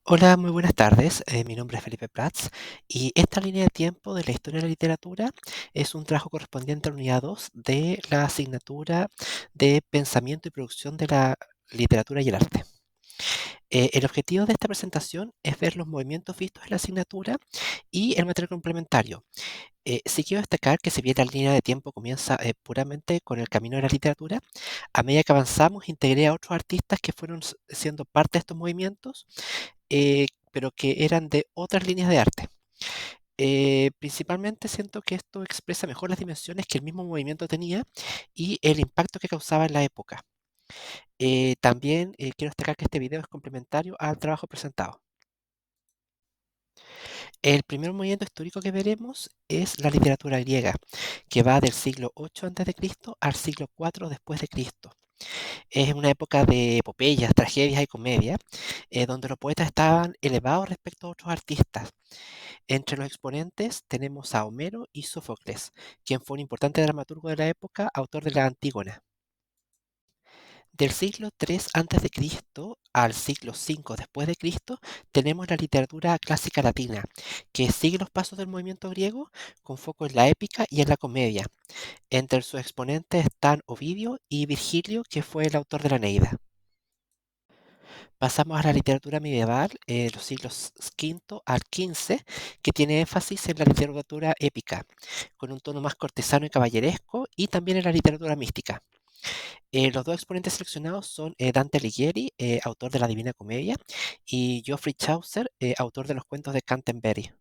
Hola, muy buenas tardes. Mi nombre es Felipe Prats y esta línea de tiempo de la historia de la literatura es un trabajo correspondiente a la unidad 2 de la asignatura de Pensamiento y Producción de la Literatura y el Arte. El objetivo de esta presentación es ver los movimientos vistos en la asignatura y el material complementario. Sí quiero destacar que si bien la línea de tiempo comienza puramente con el camino de la literatura, a medida que avanzamos integré a otros artistas que fueron siendo parte de estos movimientos pero que eran de otras líneas de arte. Principalmente siento que esto expresa mejor las dimensiones que el mismo movimiento tenía y el impacto que causaba en la época. También quiero destacar que este video es complementario al trabajo presentado. El primer movimiento histórico que veremos es la literatura griega, que va del siglo 8 a.C. al siglo 4 después de Cristo. Es una época de epopeyas, tragedias y comedias, donde los poetas estaban elevados respecto a otros artistas. Entre los exponentes tenemos a Homero y Sófocles, quien fue un importante dramaturgo de la época, autor de la Antígona. Del siglo III a.C. al siglo V después de Cristo tenemos la literatura clásica latina, que sigue los pasos del movimiento griego con foco en la épica y en la comedia. Entre sus exponentes están Ovidio y Virgilio, que fue el autor de la Eneida. Pasamos a la literatura medieval, los siglos V al XV, que tiene énfasis en la literatura épica, con un tono más cortesano y caballeresco, y también en la literatura mística. Los dos exponentes seleccionados son Dante Alighieri, autor de la Divina Comedia, y Geoffrey Chaucer, autor de los cuentos de Canterbury.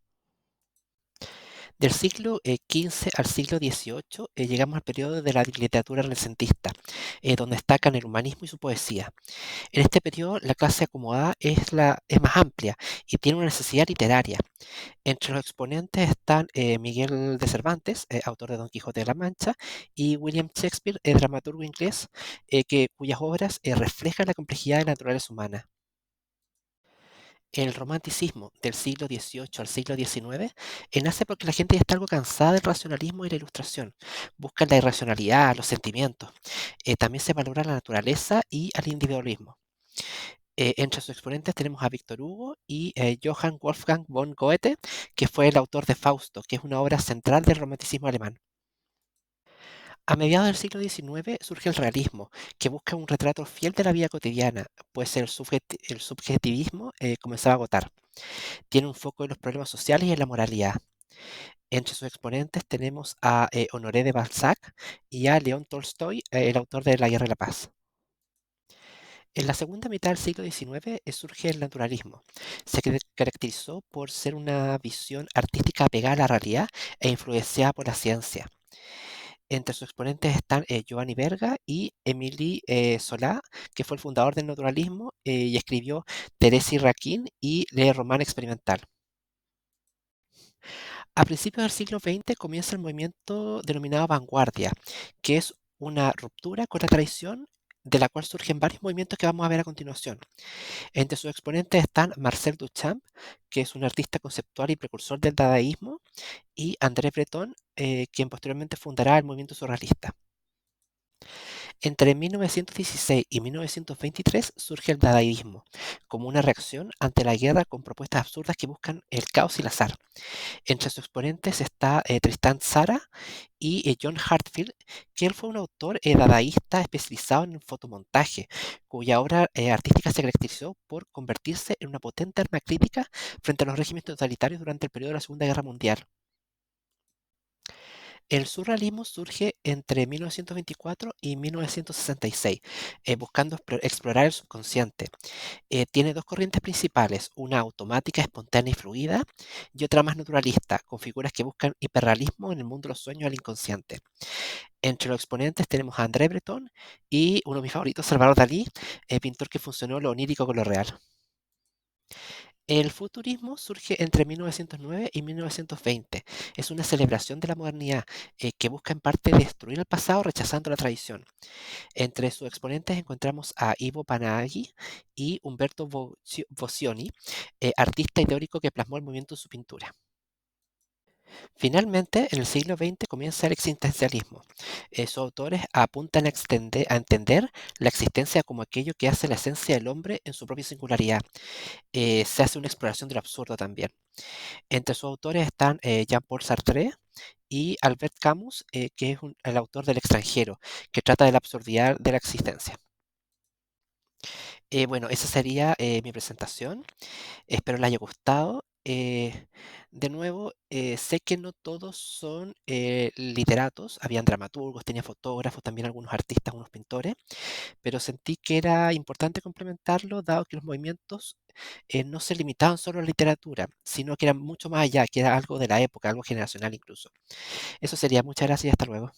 Del siglo XV al siglo XVIII llegamos al periodo de la literatura renacentista, donde destacan el humanismo y su poesía. En este periodo, la clase acomodada es más amplia y tiene una necesidad literaria. Entre los exponentes están Miguel de Cervantes, autor de Don Quijote de la Mancha, y William Shakespeare, dramaturgo inglés, cuyas obras reflejan la complejidad de la naturaleza humana. El romanticismo del siglo XVIII al siglo XIX nace porque la gente ya está algo cansada del racionalismo y la ilustración. Buscan la irracionalidad, los sentimientos. También se valora la naturaleza y al individualismo. Entre sus exponentes tenemos a Víctor Hugo y Johann Wolfgang von Goethe, que fue el autor de Fausto, que es una obra central del romanticismo alemán. A mediados del siglo XIX surge el realismo, que busca un retrato fiel de la vida cotidiana, pues el subjetivismo comenzaba a agotar. Tiene un foco en los problemas sociales y en la moralidad. Entre sus exponentes tenemos a Honoré de Balzac y a León Tolstoy, el autor de La Guerra y la Paz. En la segunda mitad del siglo XIX surge el naturalismo. Se caracterizó por ser una visión artística apegada a la realidad e influenciada por la ciencia. Entre sus exponentes están Giovanni Verga y Émile Zola, que fue el fundador del naturalismo y escribió Thérèse Raquin y Le Roman Experimental. A principios del siglo XX comienza el movimiento denominado vanguardia, que es una ruptura con la tradición de la cual surgen varios movimientos que vamos a ver a continuación. Entre sus exponentes están Marcel Duchamp, que es un artista conceptual y precursor del dadaísmo, y André Breton, quien posteriormente fundará el movimiento surrealista. Entre 1916 y 1923 surge el dadaísmo, como una reacción ante la guerra con propuestas absurdas que buscan el caos y el azar. Entre sus exponentes está Tristan Tzara y John Heartfield, que él fue un autor dadaísta especializado en fotomontaje, cuya obra artística se caracterizó por convertirse en una potente arma crítica frente a los regímenes totalitarios durante el periodo de la Segunda Guerra Mundial. El surrealismo surge entre 1924 y 1966, buscando explorar el subconsciente. Tiene dos corrientes principales, una automática, espontánea y fluida, y otra más naturalista, con figuras que buscan hiperrealismo en el mundo de los sueños al inconsciente. Entre los exponentes tenemos a André Breton y uno de mis favoritos, Salvador Dalí, pintor que funcionó lo onírico con lo real. El futurismo surge entre 1909 y 1920. Es una celebración de la modernidad que busca en parte destruir el pasado rechazando la tradición. Entre sus exponentes encontramos a Ivo Panaghi y Umberto Boccioni, artista y teórico que plasmó el movimiento en su pintura. Finalmente, en el siglo XX comienza el existencialismo. Sus autores apuntan a entender la existencia como aquello que hace la esencia del hombre en su propia singularidad. Se hace una exploración de lo absurdo también. Entre sus autores están Jean-Paul Sartre y Albert Camus, que es el autor del extranjero, que trata de la absurdidad de la existencia. Bueno, esa sería mi presentación. Espero les haya gustado. De nuevo, sé que no todos son literatos, habían dramaturgos, tenía fotógrafos, también algunos artistas, unos pintores, pero sentí que era importante complementarlo, dado que los movimientos no se limitaban solo a la literatura, sino que eran mucho más allá, que era algo de la época, algo generacional incluso. Eso sería, muchas gracias y hasta luego.